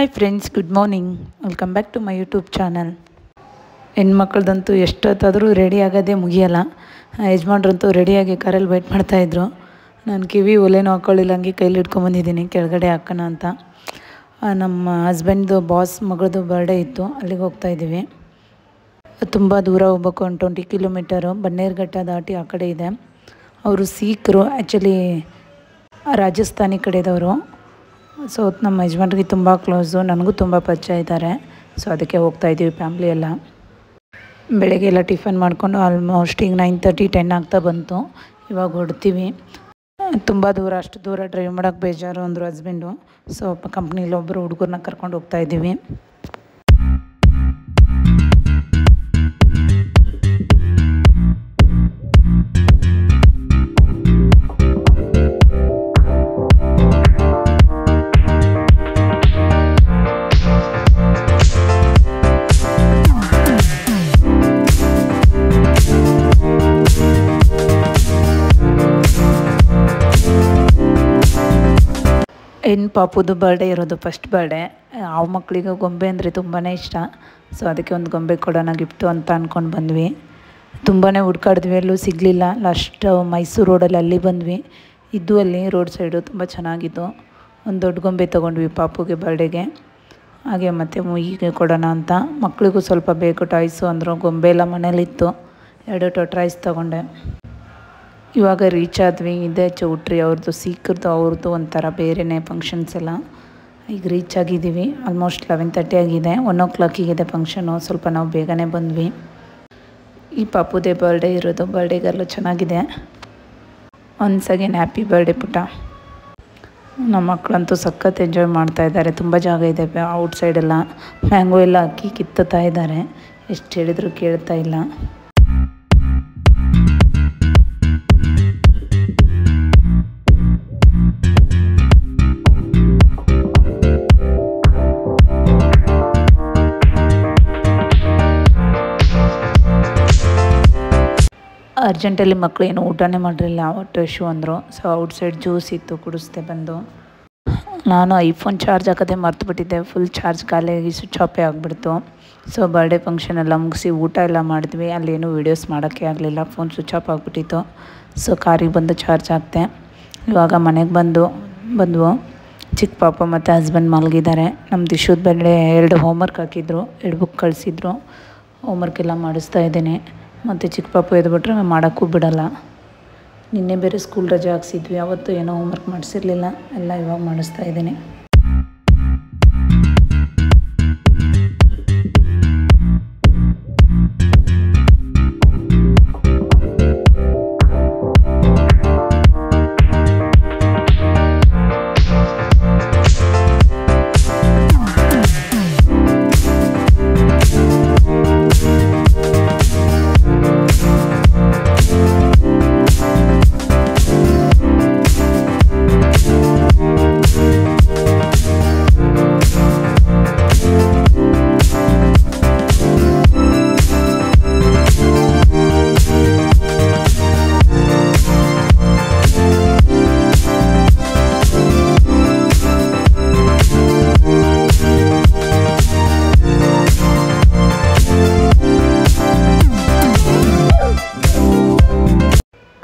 Hi friends, good morning. Welcome back to my YouTube channel. ಹೆಣ್ಮಕ್ಳದಂತೂ ಎಷ್ಟೊತ್ತಾದರೂ ready ಆಗೋದೇ ಮುಗಿಯಲ್ಲ. ಯಜಮಾನ್ರಂತೂ ರೆಡಿಯಾಗಿ ಕಾರಲ್ಲಿ ವೆಯ್ಟ್ ಮಾಡ್ತಾಯಿದ್ರು. ನಾನು ಕಿವಿ ಒಲೆನೂ ಹಾಕ್ಕೊಳ್ಳಿಲ್ಲ, ಹಂಗೆ ಕೈಲಿ ಹಿಡ್ಕೊಂಬಂದಿದ್ದೀನಿ ಕೆಳಗಡೆ ಹಾಕೋಣ ಅಂತ. ನಮ್ಮ ಹಸ್ಬೆಂಡ್ದು ಬಾಸ್ ಮಗಳದು ಬರ್ಡೇ ಇತ್ತು, ಅಲ್ಲಿಗೆ ಹೋಗ್ತಾಯಿದ್ದೀವಿ. ತುಂಬ ದೂರ ಹೋಗ್ಬೇಕು, ಒಂದು 20 ಕಿಲೋಮೀಟರು. ಬನ್ನೇರುಘಟ್ಟ ದಾಟಿ ಆ ಕಡೆ ಇದೆ. ಅವರು ಸಿಖ್ರು, ಆ್ಯಕ್ಚುಲಿ ರಾಜಸ್ಥಾನಿ ಕಡೆದವರು. ಸೊ ನಮ್ಮ ಯಜಮಾನ್ರಿಗೆ ತುಂಬ ಕ್ಲೋಸು, ನನಗೂ ತುಂಬ ಪರಿಚಯ ಇದ್ದಾರೆ. ಸೊ ಅದಕ್ಕೆ ಹೋಗ್ತಾಯಿದ್ದೀವಿ ಫ್ಯಾಮ್ಲಿ ಎಲ್ಲ. ಬೆಳಗ್ಗೆ ಎಲ್ಲ ಟಿಫನ್ ಮಾಡಿಕೊಂಡು ಆಲ್ಮೋಸ್ಟ್ ಈಗ 9:30, 10 ಆಗ್ತಾ ಬಂತು. ಇವಾಗ ಹೊಡ್ತೀವಿ. ತುಂಬ ದೂರ, ಅಷ್ಟು ದೂರ ಡ್ರೈವ್ ಮಾಡೋಕ್ಕೆ ಬೇಜಾರು ಅಂದರು ಹಸ್ಬೆಂಡು. ಸೊ ಕಂಪ್ನಿಲಿ ಒಬ್ಬರು ಹುಡುಗರನ್ನ ಕರ್ಕೊಂಡು ಹೋಗ್ತಾಯಿದ್ದೀವಿ. ಹೆಣ್ಣು ಪಾಪುದು ಬರ್ಡೇ ಇರೋದು, ಫಸ್ಟ್ ಬರ್ಡೇ. ಆ ಮಕ್ಕಳಿಗೆ ಗೊಂಬೆ ಅಂದರೆ ತುಂಬಾ ಇಷ್ಟ. ಸೊ ಅದಕ್ಕೆ ಒಂದು ಗೊಂಬೆ ಕೊಡೋಣ ಗಿಫ್ಟು ಅಂತ ಅಂದ್ಕೊಂಡು ಬಂದ್ವಿ. ತುಂಬಾ ಹುಡ್ಕಾಡಿದ್ವಿ, ಎಲ್ಲೂ ಸಿಗಲಿಲ್ಲ. ಲಾಸ್ಟ್ ಮೈಸೂರು ರೋಡಲ್ಲಿ ಅಲ್ಲಿ ಬಂದ್ವಿ. ಇದ್ದು ಅಲ್ಲಿ ರೋಡ್ ಸೈಡು ತುಂಬ ಚೆನ್ನಾಗಿತ್ತು. ಒಂದು ದೊಡ್ಡ ಗೊಂಬೆ ತೊಗೊಂಡ್ವಿ ಪಾಪುಗೆ ಬರ್ಡೇಗೆ. ಹಾಗೆ ಮತ್ತು ಮುಯಿಗೆ ಕೊಡೋಣ ಅಂತ. ಮಕ್ಕಳಿಗೂ ಸ್ವಲ್ಪ ಬೇಕು ಟಾಯ್ಸು ಅಂದರು. ಗೊಂಬೆ ಎಲ್ಲ ಮನೇಲಿತ್ತು, 2 ಟಾಯ್ಸ್ ತೊಗೊಂಡೆ. ಇವಾಗ ರೀಚ್ ಆದ್ವಿ. ಇದೇ ಚೌಟ್ರಿ ಅವ್ರದ್ದು, ಸಿಖ್ರದ್ದು ಅವ್ರದ್ದು ಒಂಥರ ಬೇರೆಯೇ ಫಂಕ್ಷನ್ಸ್ ಎಲ್ಲ. ಈಗ ರೀಚ್ ಆಗಿದ್ದೀವಿ. ಆಲ್ಮೋಸ್ಟ್ 11:30 ಆಗಿದೆ. 1 o'clock ಫಂಕ್ಷನು. ಸ್ವಲ್ಪ ನಾವು ಬೇಗನೆ ಬಂದ್ವಿ. ಈ ಪಾಪುದೇ ಬರ್ಡೇ ಇರೋದು. ಬರ್ಡೇಗೆಲ್ಲ ಚೆನ್ನಾಗಿದೆ. ಒನ್ಸ್ ಅಗೇನ್ ಹ್ಯಾಪಿ ಬರ್ಡೇ ಪುಟ್ಟ. ನಮ್ಮ ಮಕ್ಕಳಂತೂ ಸಖತ್ ಎಂಜಾಯ್ ಮಾಡ್ತಾಯಿದ್ದಾರೆ. ತುಂಬ ಜಾಗ ಇದೆ ಔಟ್ಸೈಡೆಲ್ಲ. ಮ್ಯಾಂಗೋ ಎಲ್ಲ ಅಕ್ಕಿ ಕಿತ್ತುತ್ತಾ ಇದ್ದಾರೆ. ಎಷ್ಟು ಹೇಳಿದ್ರು ಕೇಳ್ತಾ ಇಲ್ಲ. ಅರ್ಜೆಂಟಲ್ಲಿ ಮಕ್ಕಳು ಏನು ಊಟನೇ ಮಾಡಿರಲಿಲ್ಲ, ಹೊಟ್ಟೆ ಹಸಿವು ಅಂದರು. ಸೊ ಔಟ್ಸೈಡ್ ಜ್ಯೂಸ್ ಇತ್ತು, ಕುಡಿಸ್ದೆ ಬಂದು. ನಾನು ಐಫೋನ್ ಚಾರ್ಜ್ ಹಾಕೋದೇ ಮರ್ತುಬಿಟ್ಟಿದ್ದೆ. ಫುಲ್ ಚಾರ್ಜ್ ಖಾಲಿಯಾಗಿ ಸ್ವಿಚ್ ಆಫೇ ಆಗಿಬಿಡ್ತು. ಸೊ ಬರ್ಡೇ ಫಂಕ್ಷನ್ ಎಲ್ಲ ಮುಗಿಸಿ ಊಟ ಎಲ್ಲ ಮಾಡಿದ್ವಿ. ಅಲ್ಲೇನು ವೀಡಿಯೋಸ್ ಮಾಡೋಕ್ಕೆ ಆಗಲಿಲ್ಲ, ಫೋನ್ ಸ್ವಿಚ್ ಆಫ್ ಆಗಿಬಿಟ್ಟಿತ್ತು. ಸೊ ಕಾರಿಗೆ ಬಂದು ಚಾರ್ಜ್ ಹಾಕ್ತೆ. ಇವಾಗ ಮನೆಗೆ ಬಂದ್ವು. ಚಿಕ್ಕ ಪಾಪ ಮತ್ತು ಹಸ್ಬೆಂಡ್ ಮಲಗಿದ್ದಾರೆ. ನಮ್ಮದು ಇಶ್ಯೂದ ಬರ್ಡೇ 2 ಹೋಮ್ವರ್ಕ್ ಹಾಕಿದ್ರು, 2 ಬುಕ್ ಕಳಿಸಿದ್ರು. ಹೋಮ್ವರ್ಕ್ ಎಲ್ಲ ಮಾಡಿಸ್ತಾ ಇದ್ದೀನಿ. ಮತ್ತು ಚಿಕ್ಕ ಪಾಪು ಎದ್ಬಿಟ್ರೆ ಮಾಡೋಕ್ಕೂ ಬಿಡೋಲ್ಲ. ನಿನ್ನೆ ಬೇರೆ ಸ್ಕೂಲ್ ರಜೆ ಹಾಕ್ಸಿದ್ವಿ, ಅವತ್ತು ಏನೋ ಹೋಮ್ವರ್ಕ್ ಮಾಡಿಸಿರ್ಲಿಲ್ಲ. ಎಲ್ಲ ಇವಾಗ ಮಾಡಿಸ್ತಾ ಇದ್ದೀನಿ.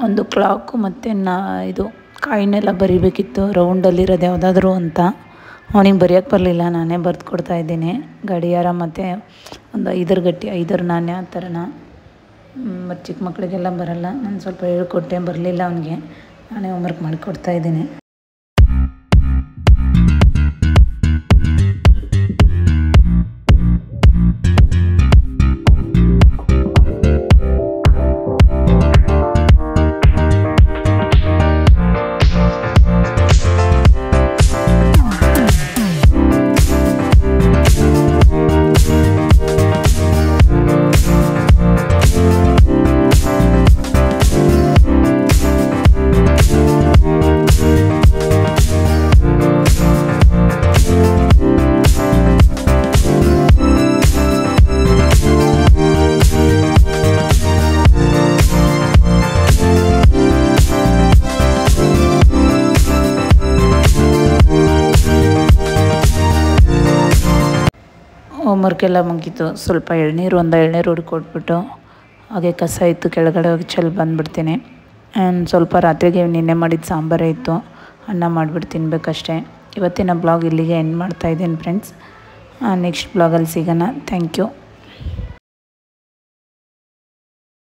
ಒಂದು ಕ್ಲಾಕು ಮತ್ತು ಇದು ಕಾಯಿನೆಲ್ಲ ಬರಿಬೇಕಿತ್ತು, ರೌಂಡಲ್ಲಿರೋದು ಯಾವುದಾದ್ರೂ ಅಂತ. ಅವನಿಗೆ ಬರೆಯೋಕ್ಕೆ ಬರಲಿಲ್ಲ, ನಾನೇ ಬರೆದು ಕೊಡ್ತಾಯಿದ್ದೀನಿ. ಗಡಿಯಾರ ಮತ್ತು ಒಂದು 5 ಗಟ್ಟಿ, 5 ನಾಣ್ಯ ಆ ಥರನ. ಮತ್ತು ಚಿಕ್ಕ ಮಕ್ಕಳಿಗೆಲ್ಲ ಬರೋಲ್ಲ. ನಾನು ಸ್ವಲ್ಪ ಹೇಳ್ಕೊಟ್ಟೆ, ಬರಲಿಲ್ಲ ಅವನಿಗೆ. ನಾನೇ ಹೋಮ್ವರ್ಕ್ ಮಾಡಿಕೊಡ್ತಾಯಿದ್ದೀನಿ. ಹೋಮ್ವರ್ಕ್ ಎಲ್ಲ ಮುಗೀತು. ಸ್ವಲ್ಪ ಒಂದು ಎಳ್ನೀರು ಹುಡ್ಕೊಟ್ಬಿಟ್ಟು ಹಾಗೆ ಕಸ ಇತ್ತು ಕೆಳಗಡೆ ಹೋಗಿ ಚೆಲ್ಲಿ ಬಂದುಬಿಡ್ತೀನಿ. ಆ್ಯಂಡ್ ಸ್ವಲ್ಪ ರಾತ್ರಿಗೆ ನಿನ್ನೆ ಮಾಡಿದ ಸಾಂಬಾರೇ ಇತ್ತು, ಅನ್ನ ಮಾಡಿಬಿಟ್ಟು ತಿನ್ನಬೇಕಷ್ಟೇ. ಇವತ್ತಿನ ಬ್ಲಾಗ್ ಇಲ್ಲಿಗೆ ಎಂಡ್ ಮಾಡ್ತಾಯಿದ್ದೀನಿ ಫ್ರೆಂಡ್ಸ್. ನೆಕ್ಸ್ಟ್ ಬ್ಲಾಗಲ್ಲಿ ಸಿಗೋಣ. Thank you.